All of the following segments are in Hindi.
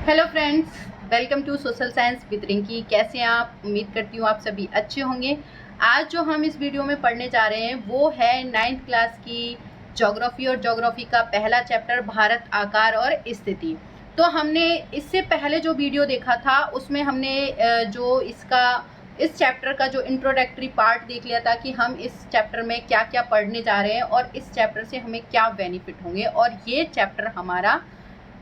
Hello friends, welcome to social science with Rinki. कैसे हैं आप? उम्मीद करती हूँ आप सभी अच्छे होंगे। आज जो हम इस वीडियो में पढ़ने जा रहे हैं वो है 9th क्लास की ज्योग्राफी और ज्योग्राफी का पहला चैप्टर भारत आकार और स्थिति। तो हमने इससे पहले जो वीडियो देखा था उसमें हमने जो इस चैप्टर का जो इंट्रोडक्टरी पार्ट देख लिया था कि हम इस चैप्टर में क्या क्या पढ़ने जा रहे हैं और इस चैप्टर से हमें क्या बेनिफिट होंगे। और ये चैप्टर हमारा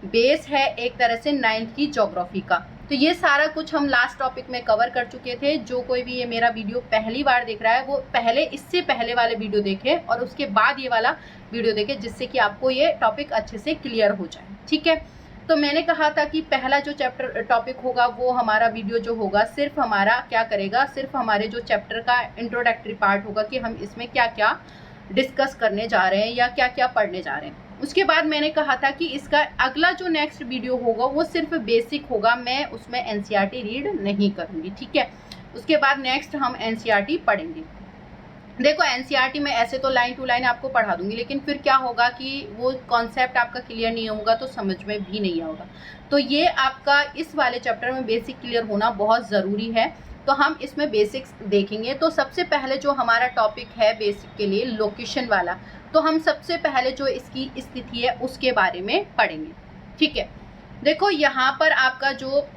बेस है एक तरह से 9th की ज्योग्राफी का। तो ये सारा कुछ हम लास्ट टॉपिक में कवर कर चुके थे। जो कोई भी ये मेरा वीडियो पहली बार देख रहा है वो पहले इससे पहले वाले वीडियो देखे और उसके बाद ये वाला वीडियो देखे, जिससे कि आपको ये टॉपिक अच्छे से क्लियर हो जाए। ठीक है, तो मैंने कहा था कि पहला जो चैप्टर टॉपिक होगा वो हमारा वीडियो जो होगा सिर्फ हमारा क्या करेगा, सिर्फ हमारे जो चैप्टर का इंट्रोडक्टरी पार्ट होगा कि हम इसमें क्या क्या डिस्कस करने जा रहे हैं या क्या क्या पढ़ने जा रहे हैं। उसके बाद मैंने कहा था कि इसका अगला जो नेक्स्ट वीडियो होगा वो सिर्फ बेसिक होगा, मैं उसमें एनसीईआरटी रीड नहीं करूँगी। ठीक है, उसके बाद नेक्स्ट हम एनसीईआरटी पढ़ेंगे। देखो, एनसीईआरटी में ऐसे तो लाइन टू लाइन आपको पढ़ा दूंगी, लेकिन फिर क्या होगा कि वो कॉन्सेप्ट आपका क्लियर नहीं होगा तो समझ में भी नहीं आएगा। तो ये आपका इस वाले चैप्टर में बेसिक क्लियर होना बहुत ज़रूरी है। तो हम इसमें बेसिक्स देखेंगे। तो सबसे पहले जो हमारा टॉपिक है बेसिक के लिए लोकेशन वाला, तो हम सबसे पहले जो इसकी स्थिति है उसके बारे में पढ़ेंगे। ठीक है, देखो यहाँ पर आपका जो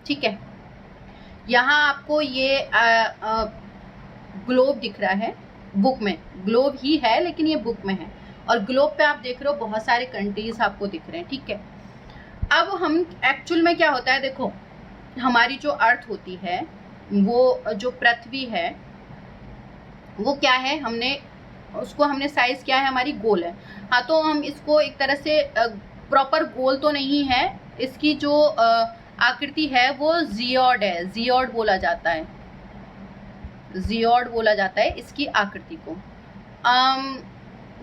ठीक है, यहाँ आपको ये ग्लोब दिख रहा है। बुक में ग्लोब ही है लेकिन ये बुक में है, और ग्लोब पे आप देख रहे हो बहुत सारे कंट्रीज आपको दिख रहे हैं। ठीक है, अब हम एक्चुअल में क्या होता है, देखो हमारी जो अर्थ होती है, वो जो पृथ्वी है वो क्या है, हमने साइज क्या है, हमारी गोल है। हाँ, तो हम इसको एक तरह से प्रॉपर गोल तो नहीं है, इसकी जो आकृति है वो जियोड है, जियोड बोला जाता है, जियोड बोला जाता है इसकी आकृति को।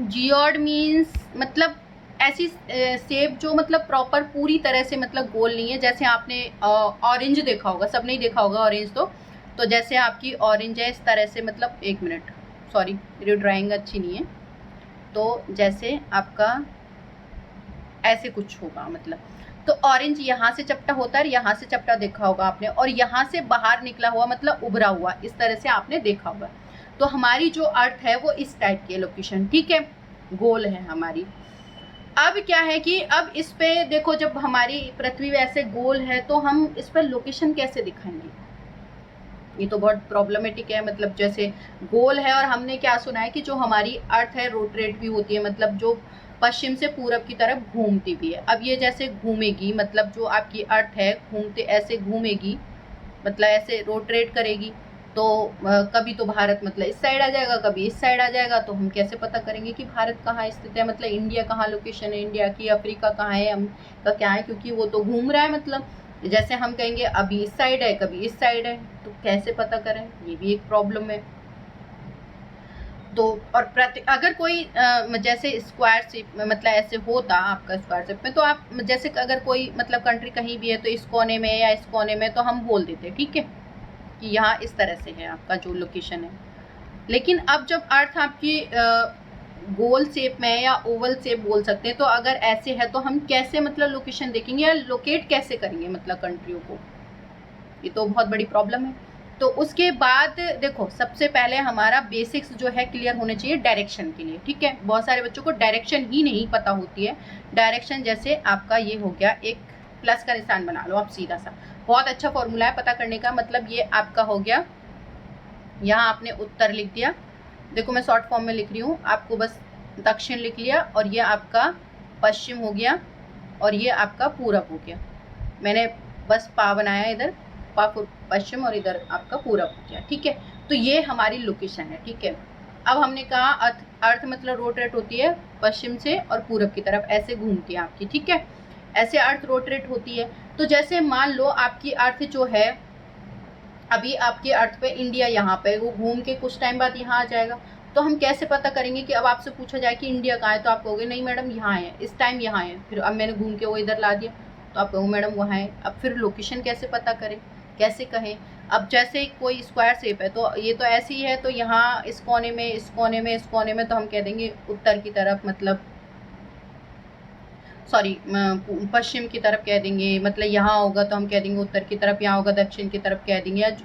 जियोड मीन्स मतलब ऐसी शेप जो मतलब प्रॉपर पूरी तरह से मतलब गोल नहीं है। जैसे आपने ऑरेंज देखा होगा, सब नहीं देखा होगा ऑरेंज, तो जैसे आपकी ऑरेंज है इस तरह से, मतलब एक मिनट, सॉरी मेरी ड्राइंग अच्छी नहीं है, तो जैसे आपका ऐसे कुछ होगा मतलब, तो ऑरेंज यहाँ से चपटा होता है, यहाँ से चपटा देखा होगा आपने, और यहाँ से बाहर निकला हुआ मतलब उभरा हुआ, इस तरह से आपने देखा होगा। तो हमारी जो अर्थ है वो इस टाइप की लोकेशन, ठीक है, गोल है हमारी। अब क्या है कि अब इस पे देखो, जब हमारी पृथ्वी वैसे गोल है तो हम इस पर लोकेशन कैसे दिखाएंगे, ये तो बहुत प्रॉब्लमेटिक है। मतलब जैसे गोल है और हमने क्या सुना है कि जो हमारी अर्थ है रोटेट भी होती है, मतलब जो पश्चिम से पूरब की तरफ घूमती भी है। अब ये जैसे घूमेगी, मतलब जो आपकी अर्थ है घूमते ऐसे घूमेगी, मतलब ऐसे रोटेट करेगी, तो कभी तो भारत मतलब इस साइड आ जाएगा, कभी इस साइड आ जाएगा। तो हम कैसे पता करेंगे कि भारत कहाँ स्थित है, मतलब इंडिया कहाँ लोकेशन है इंडिया की, अफ्रीका कहाँ है, हम का क्या है, क्योंकि वो तो घूम रहा है। मतलब जैसे हम कहेंगे अभी इस साइड है कभी इस साइड है, तो कैसे पता करें, ये भी एक प्रॉब्लम है। तो और अगर कोई जैसे स्क्वायर शेप में मतलब ऐसे होता आपका स्क्वायर शेप में, तो आप जैसे अगर कोई मतलब कंट्री कहीं भी है तो इस कोने में या इस कोने में, तो हम बोल देते, ठीक है, कि यहाँ इस तरह से है आपका जो लोकेशन है। लेकिन अब जब अर्थ आपकी गोल शेप में या ओवल शेप बोल सकते हैं, तो अगर ऐसे है तो हम कैसे मतलब लोकेशन देखेंगे या लोकेट कैसे करेंगे मतलब कंट्रियों को, ये तो बहुत बड़ी प्रॉब्लम है। तो उसके बाद देखो, सबसे पहले हमारा बेसिक्स जो है क्लियर होने चाहिए डायरेक्शन के लिए। ठीक है, बहुत सारे बच्चों को डायरेक्शन ही नहीं पता होती है। डायरेक्शन जैसे आपका ये हो गया, एक प्लस का निशान बना लो आप सीधा सा, बहुत अच्छा फॉर्मूला है पता करने का। मतलब ये आपका हो गया, यहाँ आपने उत्तर लिख दिया, देखो मैं शॉर्ट फॉर्म में लिख रही हूँ, आपको बस दक्षिण लिख लिया, और ये आपका पश्चिम हो गया, और ये आपका पूरब हो गया। मैंने बस पा बनाया इधर पश्चिम, और इधर आपका पूरब हो गया। ठीक है, तो ये हमारी लोकेशन है। ठीक है, अब हमने कहा अर्थ मतलब रोटेट होती है पश्चिम से और पूरब की तरफ, ऐसे घूमती है आपकी। ठीक है, ऐसे अर्थ रोटेट होती है। तो जैसे मान लो आपकी अर्थ जो है, अभी आपके अर्थ पे इंडिया यहाँ पे, वो घूम के कुछ टाइम बाद यहाँ आ जाएगा। तो हम कैसे पता करेंगे कि अब आपसे पूछा जाए कि इंडिया कहाँ है, तो आप कहोगे नहीं मैडम यहाँ है, इस टाइम यहाँ है, फिर अब मैंने घूम के वो इधर ला दिया, तो आप कहो मैडम वहाँ है। अब फिर लोकेशन कैसे पता करें, कैसे कहें? अब जैसे कोई स्क्वायर शेप है तो ये तो ऐसी है, तो यहाँ इस कोने में, इस कोने में, इस कोने में, तो हम कह देंगे उत्तर की तरफ, मतलब सॉरी पश्चिम की तरफ कह देंगे। मतलब यहाँ होगा तो हम कह देंगे उत्तर की तरफ, यहाँ होगा दक्षिण की तरफ कह देंगे। या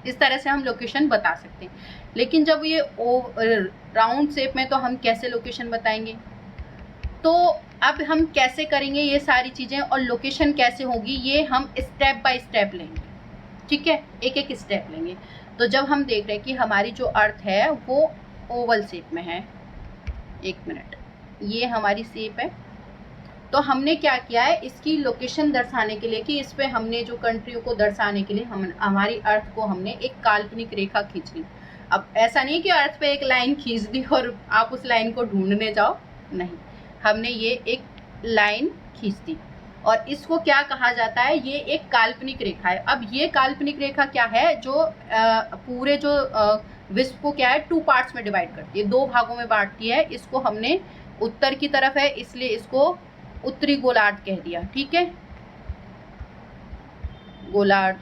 इस तरह से हम लोकेशन बता सकते हैं। लेकिन जब ये राउंड शेप में तो हम कैसे लोकेशन बताएंगे? तो अब हम कैसे करेंगे ये सारी चीज़ें, और लोकेशन कैसे होगी, ये हम स्टेप बाय स्टेप लेंगे। ठीक है, एक एक स्टेप लेंगे। तो जब हम देख रहे हैं कि हमारी जो अर्थ है वो ओवल शेप में है, एक मिनट, ये हमारी शेप है, तो हमने क्या किया है, इसकी लोकेशन दर्शाने के लिए कि इस पे हमने जो कंट्रियों को दर्शाने के लिए हम हमारी अर्थ को हमने एक काल्पनिक रेखा खींच ली। अब ऐसा नहीं कि अर्थ पे एक लाइन खींच दी और आप उस लाइन को ढूंढने जाओ, नहीं, हमने ये एक लाइन खींच दी और इसको क्या कहा जाता है, ये एक काल्पनिक रेखा है। अब ये काल्पनिक रेखा क्या है, जो पूरे जो विश्व को क्या है 2 पार्ट्स में डिवाइड करती है, 2 भागों में बांटती है। इसको हमने उत्तर की तरफ है इसलिए इसको उत्तरी गोलार्ध कह दिया। ठीक है, गोलार्ध,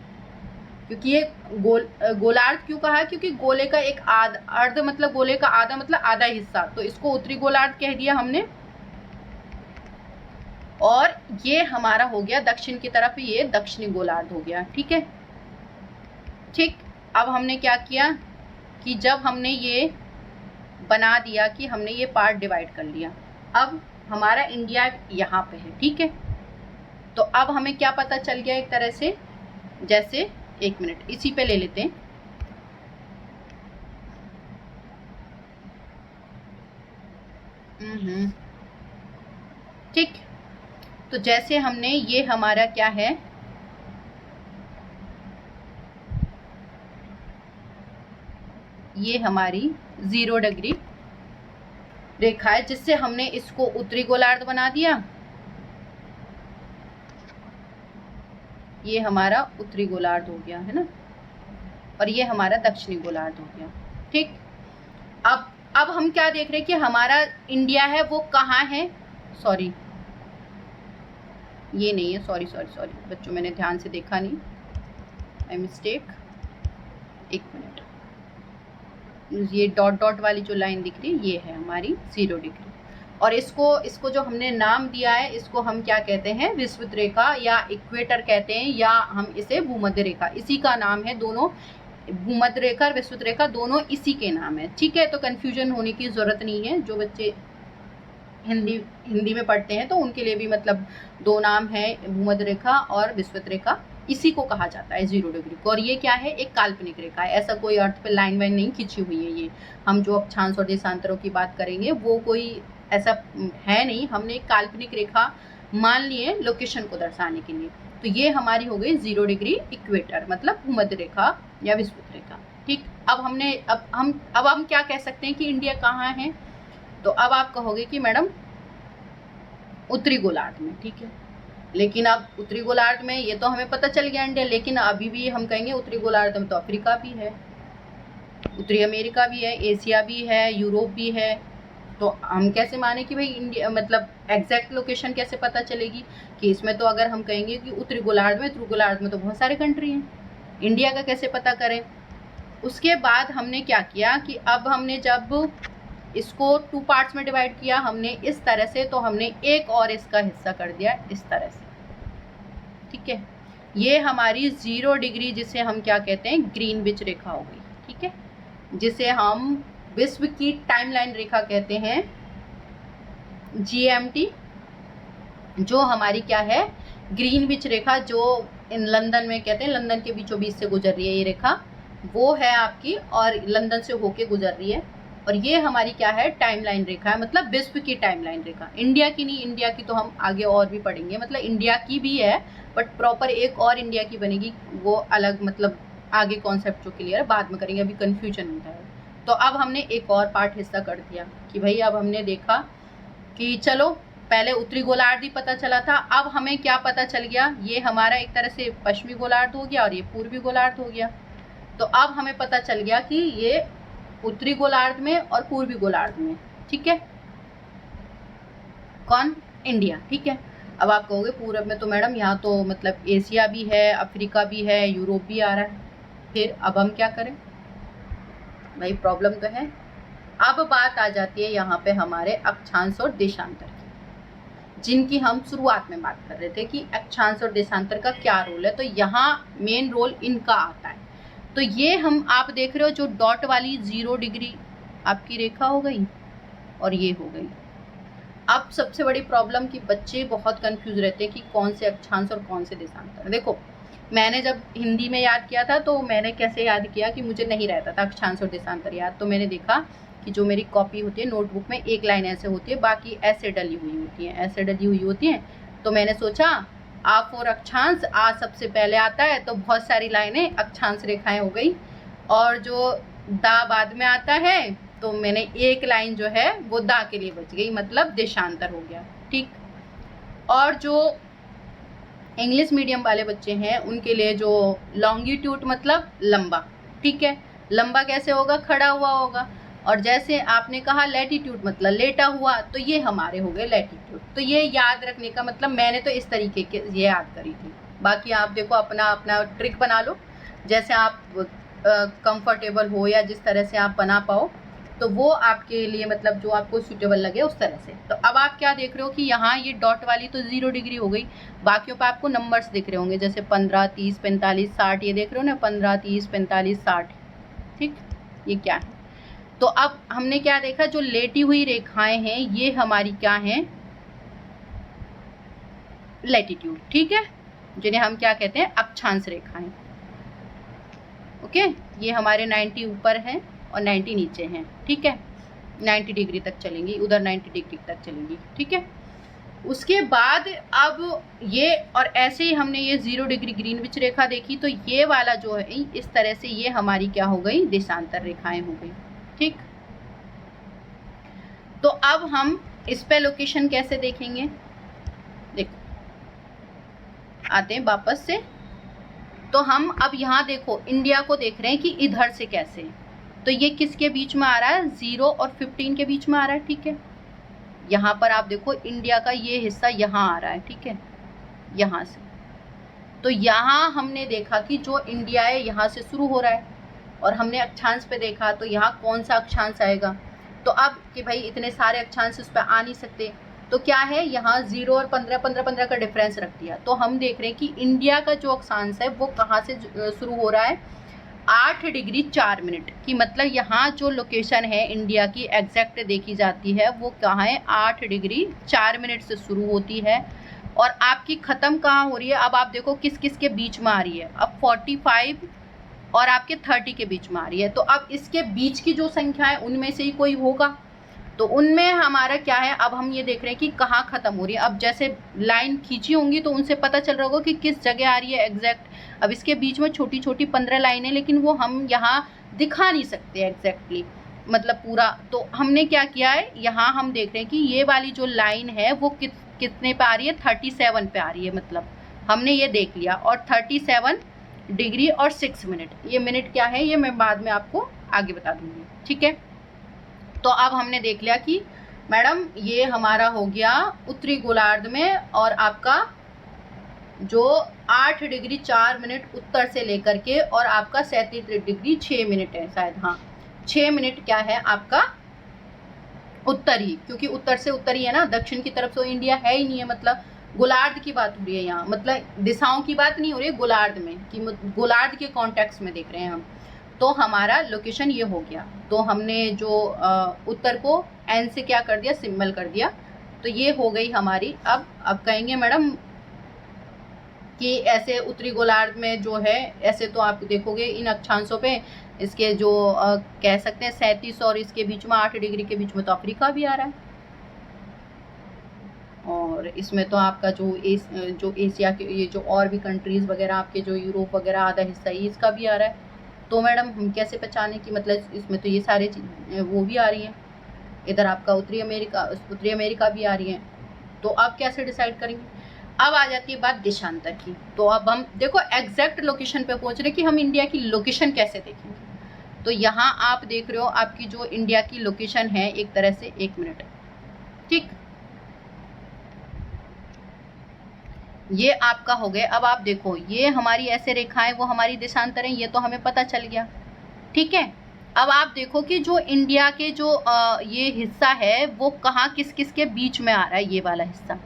क्योंकि ये गोलार्ध क्यों कहा, क्योंकि गोले का एक अर्ध मतलब गोले का आधा मतलब आधा हिस्सा, तो इसको उत्तरी गोलार्ध कह दिया हमने। और ये हमारा हो गया दक्षिण की तरफ, ये दक्षिणी गोलार्ध हो गया। ठीक है, ठीक। अब हमने क्या किया कि जब हमने ये बना दिया कि हमने ये पार्ट डिवाइड कर लिया, अब हमारा इंडिया यहाँ पे है। ठीक है, तो अब हमें क्या पता चल गया एक तरह से, जैसे एक मिनट इसी पे ले लेते हैं। ठीक, तो जैसे हमने ये हमारा क्या है, ये हमारी 0 डिग्री रेखा है, जिससे हमने इसको उत्तरी गोलार्ध बना दिया। ये हमारा उत्तरी गोलार्ध हो गया है ना, और ये हमारा दक्षिणी गोलार्ध हो गया। ठीक, अब हम क्या देख रहे हैं कि हमारा इंडिया है वो कहाँ है, सॉरी ये नहीं है, सॉरी बच्चों, मैंने ध्यान से देखा नहीं, आई मिस्टेक, एक मिनट, ये डॉट डॉट वाली जो लाइन दिख रही है ये है हमारी 0 डिग्री। और इसको जो हमने नाम दिया है, इसको हम क्या कहते हैं, विषुवत रेखा या इक्वेटर कहते हैं, या हम इसे भूमध्य रेखा, इसी का नाम है। दोनों भूमध्य रेखा और विषुवत रेखा दोनों इसी के नाम है। ठीक है, तो कंफ्यूजन होने की जरूरत नहीं है। जो बच्चे हिंदी में पढ़ते हैं तो उनके लिए भी मतलब 2 नाम है, भूमध्य रेखा और विषुवत रेखा, इसी को कहा जाता है 0 डिग्री को। और ये क्या है, एक काल्पनिक रेखा है, ऐसा कोई अर्थ पे लाइन वाइन नहीं खींची हुई है। ये हम जो अक्षांश और देशांतरों की बात करेंगे वो कोई ऐसा है नहीं, हमने एक काल्पनिक रेखा मान ली है लोकेशन को दर्शाने के लिए। तो ये हमारी हो गई 0 डिग्री इक्वेटर, मतलब भूमध्य रेखा या विषुवत रेखा। ठीक, अब हम क्या कह सकते हैं कि इंडिया कहाँ है, तो अब आप कहोगे कि मैडम उत्तरी गोलार्ध में। ठीक है, लेकिन अब उत्तरी गोलार्ध में ये तो हमें पता चल गया इंडिया, लेकिन अभी भी हम कहेंगे उत्तरी गोलार्ध में तो अफ्रीका भी है, उत्तरी अमेरिका भी है, एशिया भी है, यूरोप भी है। तो हम कैसे माने कि भाई इंडिया, मतलब एग्जैक्ट लोकेशन कैसे पता चलेगी कि इसमें, तो अगर हम कहेंगे कि उत्तरी गोलार्ध में तो बहुत सारे कंट्री हैं, इंडिया का कैसे पता करें। उसके बाद हमने क्या किया कि अब हमने जब इसको 2 पार्ट्स में डिवाइड किया हमने इस तरह से, तो हमने एक और इसका हिस्सा कर दिया इस तरह से। ठीक है, ये हमारी 0 डिग्री जिसे हम क्या कहते हैं, ग्रीनविच रेखा हो गई। ठीक है, जिसे हम विश्व की टाइमलाइन रेखा कहते हैं, GMT, जो हमारी क्या है, ग्रीनविच रेखा, जो इन लंदन में कहते हैं, लंदन के बीचों बीच से गुजर रही है ये रेखा, वो है आपकी, और लंदन से होके गुजर रही है। और ये हमारी क्या है, टाइमलाइन रेखा है, मतलब विश्व की टाइमलाइन रेखा, इंडिया की नहीं, इंडिया की तो हम आगे और भी पढ़ेंगे, मतलब इंडिया की भी है बट प्रॉपर एक और इंडिया की बनेगी, वो अलग, मतलब आगे कॉन्सेप्ट जो क्लियर है बाद में करेंगे, अभी कन्फ्यूजन होता है। तो अब हमने एक और पार्ट हिस्सा कर दिया कि भाई अब हमने देखा कि चलो पहले उत्तरी गोलार्ध ही पता चला था, अब हमें क्या पता चल गया, ये हमारा एक तरह से पश्चिमी गोलार्ध हो गया और ये पूर्वी गोलार्ध हो गया। तो अब हमें पता चल गया कि ये उत्तरी गोलार्ध में और पूर्वी गोलार्ध में। ठीक है, कौन, इंडिया। ठीक है, अब आप कहोगे पूरब में तो मैडम यहाँ तो मतलब एशिया भी है, अफ्रीका भी है, यूरोप भी आ रहा है, फिर अब हम क्या करें भाई, प्रॉब्लम तो है। अब बात आ जाती है यहाँ पे हमारे अक्षांश और देशांतर की, जिनकी हम शुरुआत में बात कर रहे थे कि अक्षांश और देशांतर का क्या रोल है। तो यहाँ मेन रोल इनका आता है। तो ये हम आप देख रहे हो जो डॉट वाली 0 डिग्री आपकी रेखा हो गई और ये हो गई। अब सबसे बड़ी प्रॉब्लम कि बच्चे बहुत कंफ्यूज रहते हैं कि कौन से अक्षांश और कौन से देशांतर। देखो मैंने जब हिंदी में याद किया था तो मैंने कैसे याद किया कि मुझे नहीं रहता था अक्षांश और देशांतर याद। तो मैंने देखा कि जो मेरी कॉपी होती है नोटबुक में एक लाइन ऐसे होती है, बाकी ऐसे डली हुई होती है, ऐसे डली हुई होती है। तो मैंने सोचा आ फॉर अक्षांश, आ सबसे पहले आता है तो बहुत सारी लाइनें अक्षांश रेखाएं हो गई, और जो दा बाद में आता है तो मैंने एक लाइन जो है वो दा के लिए बच गई, मतलब देशांतर हो गया। ठीक। और जो इंग्लिश मीडियम वाले बच्चे हैं उनके लिए जो लॉन्गिट्यूड मतलब लंबा, ठीक है, लंबा कैसे होगा, खड़ा हुआ होगा। और जैसे आपने कहा लैटिट्यूड मतलब लेटा हुआ, तो ये हमारे हो गए लैटिट्यूड। तो ये याद रखने का मतलब मैंने तो इस तरीके के ये याद करी थी। बाकी आप देखो अपना अपना ट्रिक बना लो, जैसे आप कंफर्टेबल हो या जिस तरह से आप बना पाओ, तो वो आपके लिए मतलब जो आपको सूटेबल लगे उस तरह से। तो अब आप क्या देख रहे हो कि यहाँ ये डॉट वाली तो 0 डिग्री हो गई, बाकियों पे आपको नंबर्स दिख रहे होंगे, जैसे 15, 30, 45, 60, ये देख रहे हो ना, 15, 30, 45, 60। ठीक, ये क्या है। तो अब हमने क्या देखा, जो लेटी हुई रेखाएं हैं ये हमारी क्या हैं, लैटिट्यूड, ठीक है, जिन्हें हम क्या कहते हैं, अक्षांश रेखाएं। ओके, ये हमारे 90 ऊपर हैं और 90 नीचे हैं, ठीक है, 90 डिग्री तक चलेंगी, उधर 90 डिग्री तक चलेंगी, ठीक है। उसके बाद अब ये, और ऐसे ही हमने ये 0 डिग्री ग्रीनविच रेखा देखी, तो ये वाला जो है इस तरह से ये हमारी क्या हो गई, देशांतर रेखाएं हो गई, ठीक। तो अब हम इस पे लोकेशन कैसे देखेंगे, देखो आते हैं वापस से। तो हम अब यहाँ देखो इंडिया को देख रहे हैं कि इधर से कैसे, तो ये किसके बीच में आ रहा है, 0 और 15 के बीच में आ रहा है, ठीक है। यहाँ पर आप देखो इंडिया का ये हिस्सा यहाँ आ रहा है, ठीक है, यहाँ से। तो यहाँ हमने देखा कि जो इंडिया है यहाँ से शुरू हो रहा है, और हमने अक्षांश पे देखा तो यहाँ कौन सा अक्षांश आएगा। तो अब कि भाई इतने सारे अक्षांश उस पर आ नहीं सकते, तो क्या है, यहाँ 0 और 15, 15, 15 का डिफरेंस रख दिया। तो हम देख रहे हैं कि इंडिया का जो अक्षांश है वो कहाँ से शुरू हो रहा है, 8 डिग्री 4 मिनट की, मतलब यहाँ जो लोकेशन है इंडिया की एग्जैक्ट देखी जाती है वो कहाँ है, 8 डिग्री 4 मिनट से शुरू होती है, और आपकी ख़त्म कहाँ हो रही है। अब आप देखो किस किस के बीच में आ रही है, अब 45 और आपके 30 के बीच में आ रही है। तो अब इसके बीच की जो संख्या है उनमें से ही कोई होगा, तो उनमें हमारा क्या है, अब हम ये देख रहे हैं कि कहाँ ख़त्म हो रही है। अब जैसे लाइन खींची होंगी तो उनसे पता चल रहा होगा कि किस जगह आ रही है एग्जैक्ट। अब इसके बीच में छोटी छोटी 15 लाइनें, लेकिन वो हम यहाँ दिखा नहीं सकते एग्जैक्टली, मतलब पूरा। तो हमने क्या किया है, यहाँ हम देख रहे हैं कि ये वाली जो लाइन है वो कितने पे आ रही है, 37 पे आ रही है, मतलब हमने ये देख लिया। और 37 डिग्री और 6 मिनट, ये मिनट क्या है ये मैं बाद में आपको आगे बता दूंगी, ठीक है। तो अब हमने देख लिया कि मैडम ये हमारा हो गया उत्तरी गोलार्ध में, और आपका जो 8 डिग्री 4 मिनट उत्तर से लेकर के, और आपका 37 डिग्री 6 मिनट है शायद, हाँ 6 मिनट क्या है आपका उत्तरी, क्योंकि उत्तर से उत्तरी है ना, दक्षिण की तरफ तो इंडिया है ही नहीं है। मतलब गोलार्ध की बात हो रही है यहाँ, मतलब दिशाओं की बात नहीं हो रही है गोलार्ध में, कि गोलार्ध के कॉन्टेक्स्ट में देख रहे हैं हम। तो हमारा लोकेशन ये हो गया। तो हमने जो उत्तर को एन से क्या कर दिया, सिंबल कर दिया, तो ये हो गई हमारी। अब कहेंगे मैडम कि ऐसे उत्तरी गोलार्ध में जो है, ऐसे तो आप देखोगे इन अक्षांशों पे इसके जो कह सकते हैं 37 और इसके बीच में 8 डिग्री के बीच में तो अफ्रीका भी आ रहा है, और इसमें तो आपका जो एशिया के ये जो और भी कंट्रीज़ वगैरह आपके जो यूरोप वगैरह आधा हिस्सा ही इसका भी आ रहा है। तो मैडम हम कैसे पहचाने कि मतलब इसमें तो ये सारे वो भी आ रही हैं, इधर आपका उत्तरी अमेरिका भी आ रही हैं। तो आप कैसे डिसाइड करेंगे। अब आ जाती है बात देशांतर की। तो अब हम देखो एग्जैक्ट लोकेशन पे पहुंच रहे कि हम इंडिया की लोकेशन कैसे देखेंगे। तो यहाँ आप देख रहे हो आपकी जो इंडिया की लोकेशन है एक तरह से, 1 मिनट, ठीक। ये आपका हो गया। अब आप देखो ये हमारी ऐसे रेखाएं वो हमारी देशांतर हैं, ये तो हमें पता चल गया, ठीक है। अब आप देखो कि जो इंडिया के जो ये हिस्सा है वो कहाँ किस किस के बीच में आ रहा है, ये वाला हिस्सा,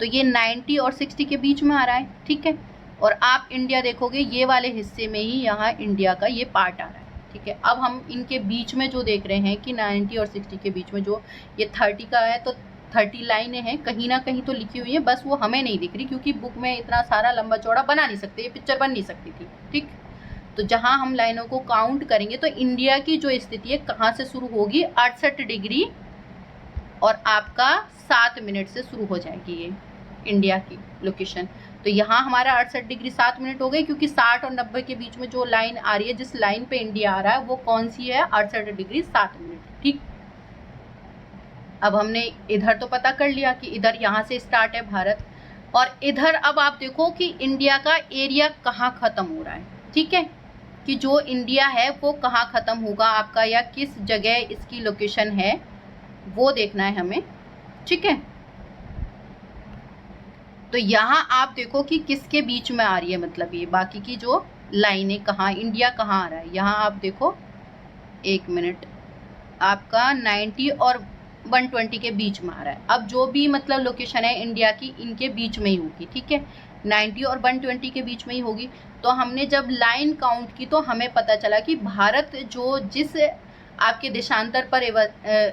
तो ये 90 और 60 के बीच में आ रहा है, ठीक है। और आप इंडिया देखोगे ये वाले हिस्से में ही यहाँ इंडिया का ये पार्ट आ रहा है, ठीक है। अब हम इनके बीच में जो देख रहे हैं कि 90 और 60 के बीच में जो ये 30 का है, तो 30 लाइनें हैं, कहीं ना कहीं तो लिखी हुई है, बस वो हमें नहीं दिख रही क्योंकि बुक में इतना सारा लंबा चौड़ा बना नहीं सकते, ये पिक्चर बन नहीं सकती थी, ठीक। तो जहां हम लाइनों को काउंट करेंगे तो इंडिया की जो स्थिति है कहाँ से शुरू होगी, 68 डिग्री और आपका 7 मिनट से शुरू हो जाएगी ये इंडिया की लोकेशन। तो यहाँ हमारा 68 डिग्री 7 मिनट हो गई, क्योंकि 60 और 90 के बीच में जो लाइन आ रही है, जिस लाइन पे इंडिया आ रहा है वो कौन सी है, 68 डिग्री 7 मिनट, ठीक। अब हमने इधर तो पता कर लिया कि इधर यहाँ से स्टार्ट है भारत, और इधर अब आप देखो कि इंडिया का एरिया कहाँ खत्म हो रहा है, ठीक है, कि जो इंडिया है वो कहाँ खत्म होगा आपका, या किस जगह इसकी लोकेशन है वो देखना है हमें, ठीक है। तो यहाँ आप देखो कि किसके बीच में आ रही है, मतलब ये बाकी की जो लाइनें कहाँ, इंडिया कहाँ आ रहा है, यहाँ आप देखो 1 मिनट, आपका 90 और 120 के बीच में आ रहा है। अब जो भी मतलब लोकेशन है इंडिया की, इनके बीच में ही होगी, ठीक है, 90 और 120 के बीच में ही होगी। तो हमने जब लाइन काउंट की तो हमें पता चला कि भारत जो जिस आपके देशांतर पर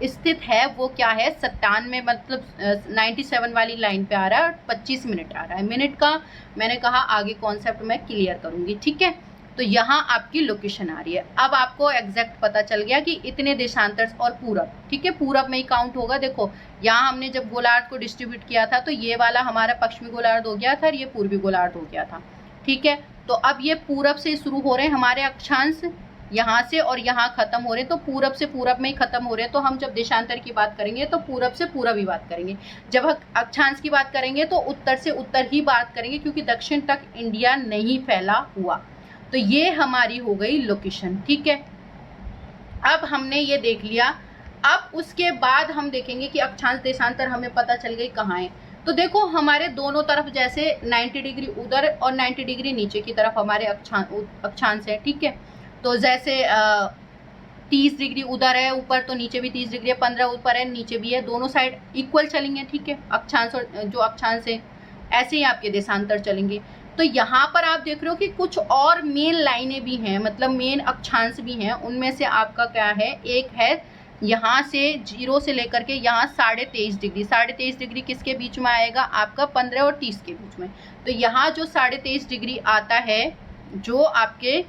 स्थित है वो क्या है, 97 मतलब 97 वाली लाइन पे आ रहा है और 25 मिनट आ रहा है। मिनट का मैंने कहा आगे कॉन्सेप्ट मैं क्लियर करूंगी, ठीक है। तो यहाँ आपकी लोकेशन आ रही है। अब आपको एग्जैक्ट पता चल गया कि इतने देशांतर और पूरब, ठीक है, पूरब में ही काउंट होगा। देखो यहाँ हमने जब गोलार्ध को डिस्ट्रीब्यूट किया था तो ये वाला हमारा पश्चिमी गोलार्ध हो गया था और ये पूर्वी गोलार्ध हो गया था, ठीक है। तो अब ये पूरब से शुरू हो रहे हैं हमारे अक्षांश, यहाँ से, और यहाँ खत्म हो रहे हैं, तो पूरब से पूरब में ही खत्म हो रहे हैं। तो हम जब देशांतर की बात करेंगे तो पूरब से पूरब ही बात करेंगे, जब अक्षांश की बात करेंगे तो उत्तर से उत्तर ही बात करेंगे, क्योंकि दक्षिण तक इंडिया नहीं फैला हुआ। तो ये हमारी हो गई लोकेशन, ठीक है। अब हमने ये देख लिया। अब उसके बाद हम देखेंगे कि अक्षांश देशांतर हमें पता चल गई कहाँ है। तो देखो हमारे दोनों तरफ जैसे 90 डिग्री उधर और 90 डिग्री नीचे की तरफ हमारे अक्षांश है, ठीक है। तो जैसे 30 डिग्री उधर है ऊपर, तो नीचे भी 30 डिग्री है, 15 ऊपर है नीचे भी है, दोनों साइड इक्वल चलेंगे, ठीक है, अक्षांश और जो अक्षांश है। ऐसे ही आपके देशांतर चलेंगे। तो यहाँ पर आप देख रहे हो कि कुछ और मेन लाइनें भी हैं, मतलब मेन अक्षांश भी हैं। उनमें से आपका क्या है, एक है यहाँ से 0 से लेकर के यहाँ 23.5 डिग्री, 23.5 डिग्री किसके बीच में आएगा, आपका 15 और 30 के बीच में। तो यहाँ जो 23.5 डिग्री आता है जो आपके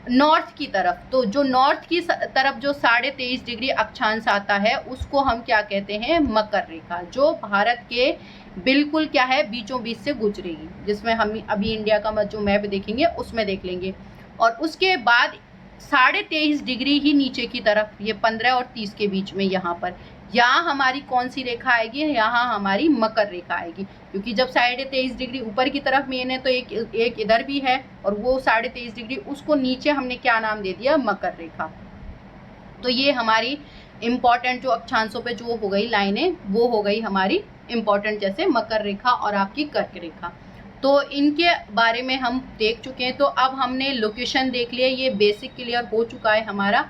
नॉर्थ की तरफ, तो जो नॉर्थ की तरफ जो 23.5 डिग्री अक्षांश आता है उसको हम क्या कहते हैं, मकर रेखा, जो भारत के बिल्कुल क्या है बीचों बीच से गुजरेगी, जिसमें हम अभी इंडिया का जो मैप देखेंगे उसमें देख लेंगे। और उसके बाद 23.5 डिग्री ही नीचे की तरफ, ये 15 और 30 के बीच में, यहाँ हमारी कौन सी रेखा आएगी, यहाँ हमारी मकर रेखा आएगी। क्योंकि जब 23.5 डिग्री ऊपर की तरफ मेन है तो एक इधर भी है, और वो 23.5 डिग्री उसको नीचे हमने क्या नाम दे दिया, मकर रेखा। तो ये हमारी इम्पॉर्टेंट जो अक्षांशों पे जो हो गई लाइनें वो हो गई हमारी इम्पॉर्टेंट, जैसे मकर रेखा और आपकी कर्क रेखा। तो इनके बारे में हम देख चुके हैं। तो अब हमने लोकेशन देख लिया, ये बेसिक क्लियर हो चुका है हमारा।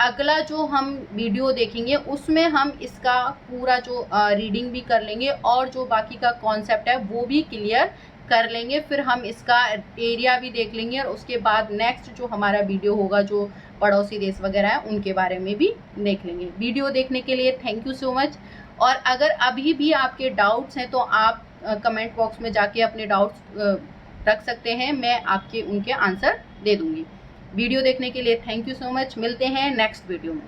अगला जो हम वीडियो देखेंगे उसमें हम इसका पूरा जो रीडिंग भी कर लेंगे और जो बाकी का कॉन्सेप्ट है वो भी क्लियर कर लेंगे। फिर हम इसका एरिया भी देख लेंगे, और उसके बाद नेक्स्ट जो हमारा वीडियो होगा जो पड़ोसी देश वगैरह है उनके बारे में भी देख लेंगे। वीडियो देखने के लिए थैंक यू सो मच। और अगर अभी भी आपके डाउट्स हैं तो आप कमेंट बॉक्स में जाके अपने डाउट्स रख सकते हैं, मैं आपके उनके आंसर दे दूंगी। वीडियो देखने के लिए थैंक यू सो मच। मिलते हैं नेक्स्ट वीडियो में।